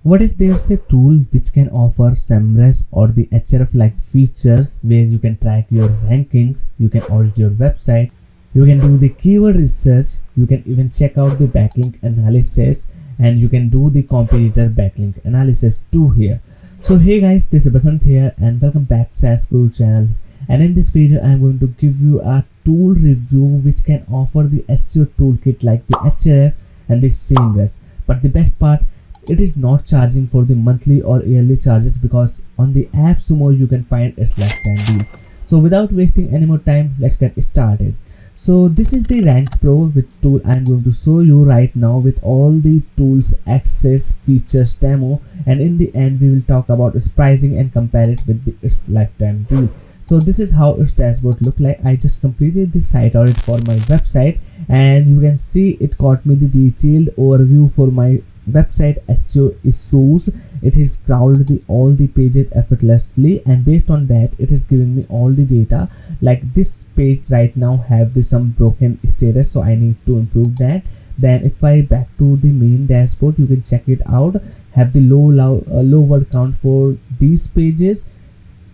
What if there's a tool which can offer SEMrush or the Ahrefs like features where you can track your rankings, you can audit your website, you can do the keyword research, you can even check out the backlink analysis, and you can do the competitor backlink analysis too here. So hey guys, this is Basant here and welcome back to saas-guru channel. And in this video I am going to give you a tool review which can offer the SEO toolkit like the Ahrefs and the SEMrush. But the best part, it is not charging for the monthly or yearly charges, because on the AppSumo you can find its lifetime deal. So without wasting any more time, let's get started. So this is the RanksPro, which tool I am going to show you right now with all the tools, access, features, demo, and in the end we will talk about its pricing and compare it with its lifetime deal. So this is how its dashboard look like. I just completed the site audit for my website and you can see it got me the detailed overview for my website SEO issues. It has crawled all the pages effortlessly, and based on that it is giving me all the data. Like this page right now have some broken status, so I need to improve that. Then if I back to the main dashboard, you can check it out. Have the low word count for these pages,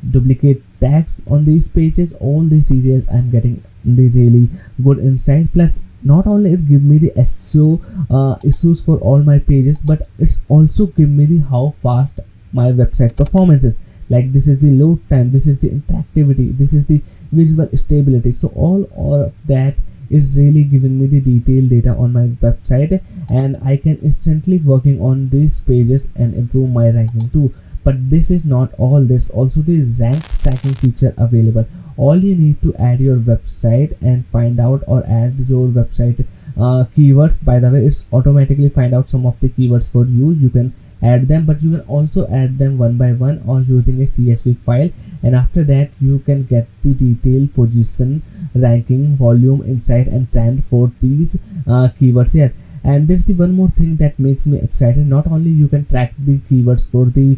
duplicate tags on these pages, all these details I'm getting the really good insight. Plus not only it give me the SEO issues for all my pages, but it's also give me the how fast my website performance is. Like this is the load time, this is the interactivity, this is the visual stability. So all of that is really giving me the detailed data on my website, and I can instantly working on these pages and improve my ranking too. But this is not all, there's also the rank tracking feature available. All you need to add your website and find out, or add your website keywords. By the way, it's automatically find out some of the keywords for you. You can add them, but you can also add them one by one or using a CSV file, and after that you can get the detailed position, ranking, volume, insight and trend for these keywords here. And there's the one more thing that makes me excited. Not only you can track the keywords for the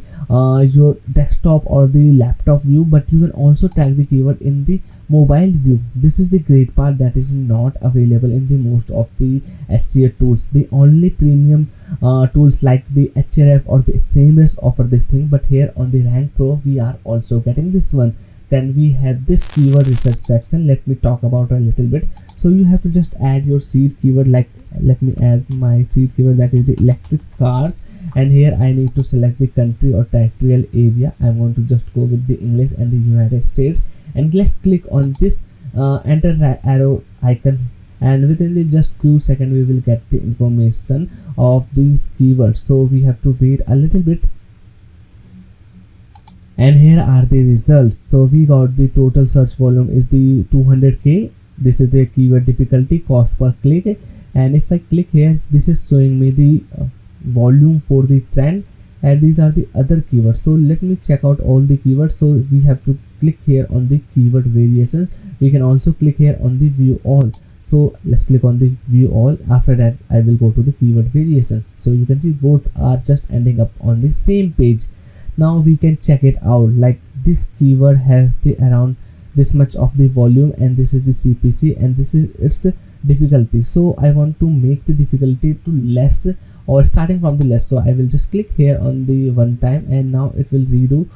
your desktop or the laptop view, but you can also track the keyword in the mobile view. This is the great part that is not available in the most of the SEO tools. The only premium tools like the Ahrefs or the SEMrush offer this thing, but here on the RanksPro we are also getting this one. Then we have this keyword research section. Let me talk about a little bit. So you have to just add your seed keyword. Like let me add my seed keyword, that is the electric cars, and here I need to select the country or territorial area. I'm going to just go with the English and the United States, and let's click on this enter arrow icon, and within the just few seconds we will get the information of these keywords. So we have to wait a little bit, and here are the results. So we got the total search volume is the 200k. This is the keyword difficulty, cost per click, and if I click here, this is showing me the volume for the trend, and these are the other keywords. So let me check out all the keywords. So we have to click here on the keyword variations. We can also click here on the view all. So let's click on the view all. After that I will go to the keyword variations. So you can see both are just ending up on the same page. Now we can check it out. Like this keyword has the around this much of the volume, and this is the CPC, and this is its difficulty. So I want to make the difficulty to less, or starting from the less. So I will just click here on the one time, and now it will redo.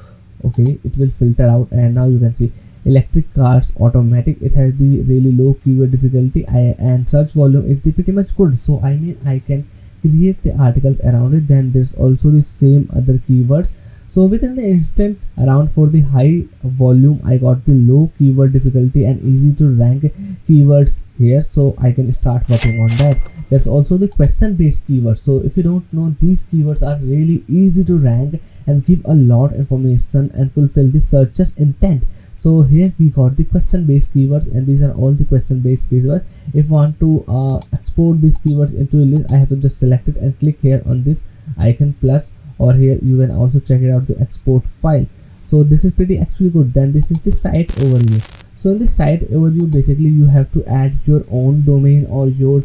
Okay, it will filter out, and now you can see electric cars automatic. It has the really low keyword difficulty, and search volume is the pretty much good. So I mean I can create the articles around it. Then there's also the same other keywords. So within the instant, around for the high volume, I got the low keyword difficulty and easy to rank keywords here. So I can start working on that. There's also the question based keywords. So if you don't know, these keywords are really easy to rank and give a lot information and fulfill the searcher's intent. So here we got the question based keywords, and these are all the question based keywords. If I want to export these keywords into a list, I have to just select it and click here on this icon plus, or here you can also check it out the export file. So this is pretty actually good. Then this is the site overview. So in the site overview, basically you have to add your own domain or your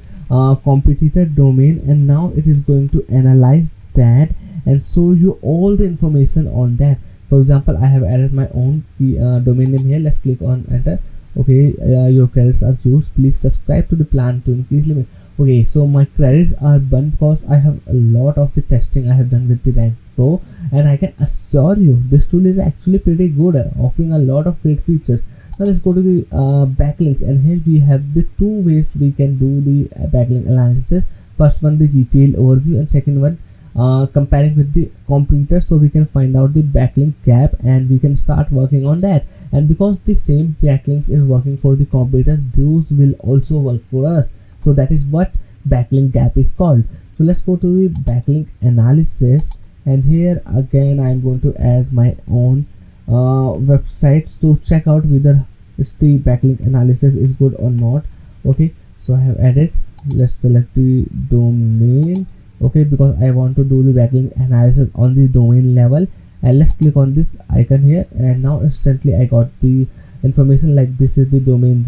competitor domain, and now it is going to analyze that and show you all the information on that. For example, I have added my own domain name here. Let's click on enter. Okay, your credits are used, please subscribe to the plan to increase limit. Okay, so my credits are burned because I have a lot of the testing I have done with the RanksPro, and I can assure you this tool is actually pretty good, offering a lot of great features. Now let's go to the backlinks, and here we have the two ways we can do the backlink analysis. First one, the detailed overview, and second one, comparing with the competitor, so we can find out the backlink gap and we can start working on that. And because the same backlinks is working for the competitors, those will also work for us, so that is what backlink gap is called. So let's go to the backlink analysis, and here again I'm going to add my own websites to check out whether it's the backlink analysis is good or not. Okay, so I have added, let's select the domain. Okay, because I want to do the backlink analysis on the domain level, and let's click on this icon here, and now instantly I got the information like this is the domain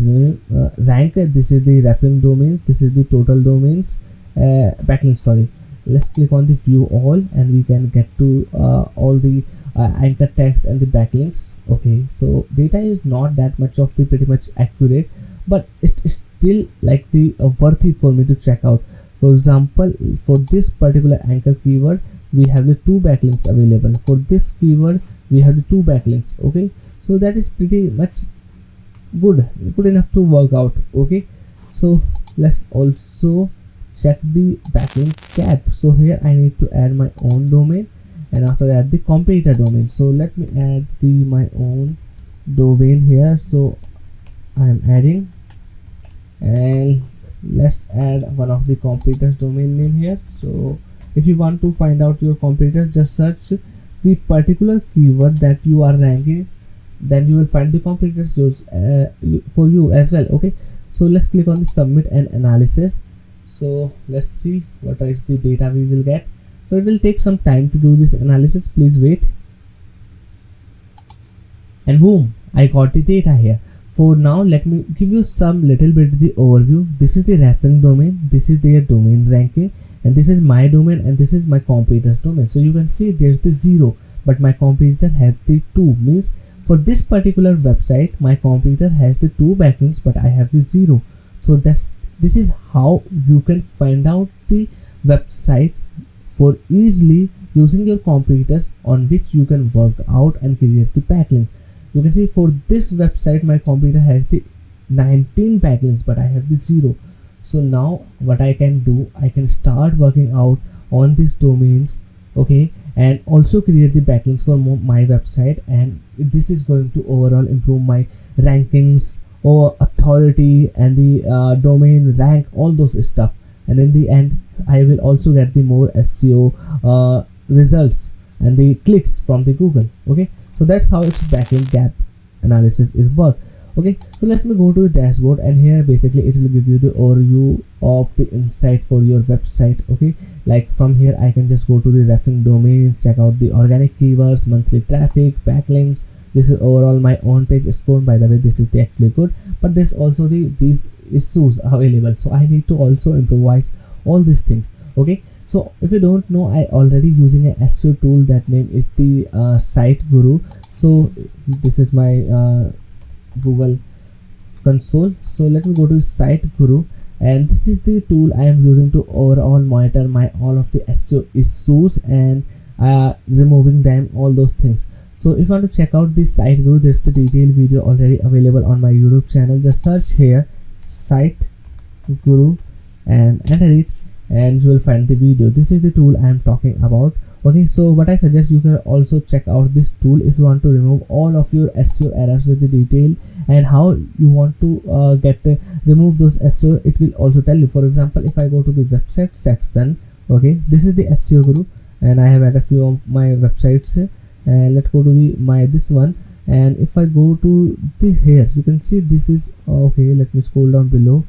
rank, this is the referring domain, this is the total domains, backlink, sorry. Let's click on the view all, and we can get to all the anchor text and the backlinks. Okay, so data is not that much of the pretty much accurate, but it's still like the worthy for me to check out. For example, for this particular anchor keyword we have the 2 backlinks available. For this keyword we have the 2 backlinks. Okay, so that is pretty much good enough to work out. Okay, so let's also check the backlink gap. So here I need to add my own domain, and after that the competitor domain. So let me add my own domain here. So I am adding, and let's add one of the competitors domain name here. So if you want to find out your competitors, just search the particular keyword that you are ranking, then you will find the competitors for you as well. Okay, so let's click on the submit and analysis. So let's see what is the data we will get. So it will take some time to do this analysis, please wait. And boom, I got the data here. For now, let me give you some little bit the overview. This is the referring domain, this is their domain ranking, and this is my domain, and this is my competitor's domain. So you can see there's the 0, but my competitor has the 2. Means for this particular website my competitor has the 2 backlinks, but I have the 0. So this is how you can find out the website for easily using your competitors, on which you can work out and create the backlink. You can see for this website my competitor has the 19 backlinks, but I have the 0. So now what I can do, I can start working out on these domains, okay, and also create the backlinks for my website, and this is going to overall improve my rankings or authority and the domain rank, all those stuff. And in the end I will also get the more SEO results and the clicks from the Google. Okay, so that's how its backlink gap analysis is work. Okay, so let me go to the dashboard, and here basically it will give you the overview of the insight for your website. Okay, like from here I can just go to the referring domains, check out the organic keywords, monthly traffic, backlinks. This is overall my own page score. By the way, this is the actually good, but there's also these issues available, so I need to also improvise all these things. Okay, so if you don't know, I already using a SEO tool, that name is the saas-guru. So this is my Google console. So let me go to saas-guru, and this is the tool I am using to overall monitor my all of the SEO issues and removing them, all those things. So if you want to check out the saas-guru, there's the detailed video already available on my YouTube channel. Just search here saas-guru and enter it, and you will find the video. This is the tool I am talking about. Okay, so what I suggest, you can also check out this tool if you want to remove all of your SEO errors with the detail, and how you want to remove those SEO. It will also tell you. For example, if I go to the website section, okay, this is the SEO guru, and I have had a few of my websites here. And let's go to this one, and if I go to this here, you can see this is okay. Let me scroll down below,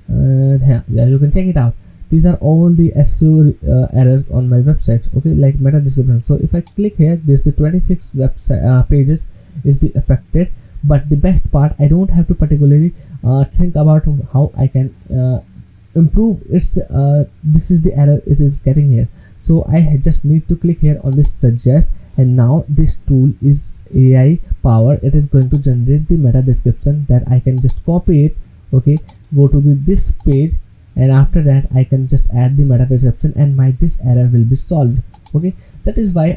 and yeah, you can check it out. These are all the SEO errors on my website. Okay, like meta description. So if I click here, there's the 26 website pages is the affected. But the best part, I don't have to particularly think about how I can improve its this is the error it is getting here. So I just need to click here on this suggest, and now this tool is AI powered. It is going to generate the meta description that I can just copy it. Okay, go to this page, and after that I can just add the meta description, and my this error will be solved. Okay, that is why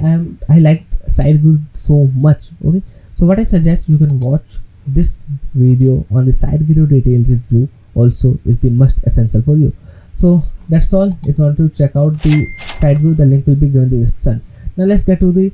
I like saas-guru so much. Okay, so what I suggest, you can watch this video on the saas-guru detailed review also is the must essential for you. So that's all. If you want to check out the saas-guru, the link will be given in the description. Now let's get to the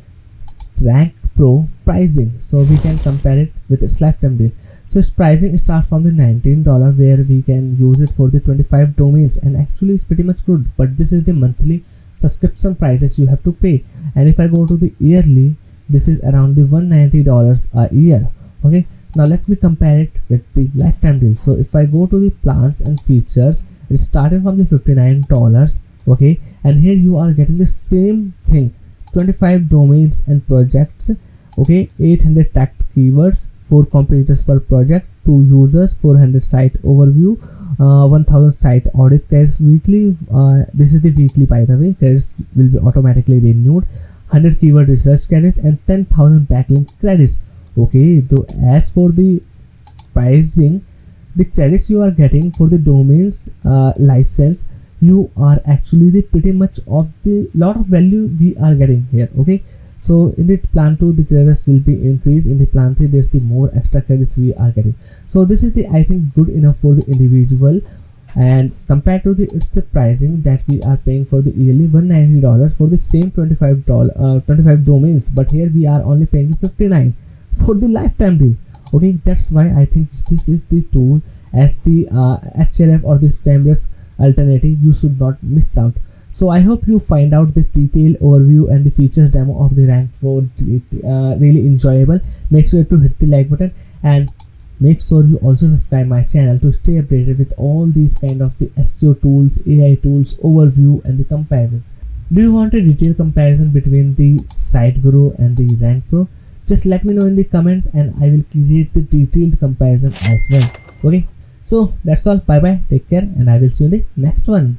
RanksPro pricing, so we can compare it with its lifetime deal. So its pricing starts from the $19, where we can use it for the 25 domains, and actually it's pretty much good, but this is the monthly subscription prices you have to pay. And if I go to the yearly, this is around the $190 a year. Okay, now let me compare it with the lifetime deal. So if I go to the plans and features, it's starting from the $59. Okay, and here you are getting the same thing, 25 domains and projects. Okay, 800 tagged keywords, 4 competitors per project, 2 users, 400 site overview, 1000 site audit credits weekly. This is the weekly, by the way. Credits will be automatically renewed, 100 keyword research credits, and 10,000 backlink credits. Okay, so as for the pricing, the credits you are getting for the domains license, you are actually the pretty much of the lot of value we are getting here. Okay, so in the plan 2, the credits will be increased. In the plan 3, there's the more extra credits we are getting. So this is the, I think, good enough for the individual. And compared to the its pricing that we are paying for the yearly $190 for the same 25 domains, but here we are only paying $59 for the lifetime deal. Okay, that's why I think this is the tool as the Ahrefs or the SEMrush Alternative you should not miss out. So I hope you find out this detailed overview and the features demo of the RanksPro really enjoyable. Make sure to hit the like button, and make sure you also subscribe my channel to stay updated with all these kind of the SEO tools, AI tools, overview, and the comparisons. Do you want a detailed comparison between the saas-guru and the RanksPro? Just let me know in the comments, and I will create the detailed comparison as well. Okay, so that's all. Bye bye, take care, and I will see you in the next one.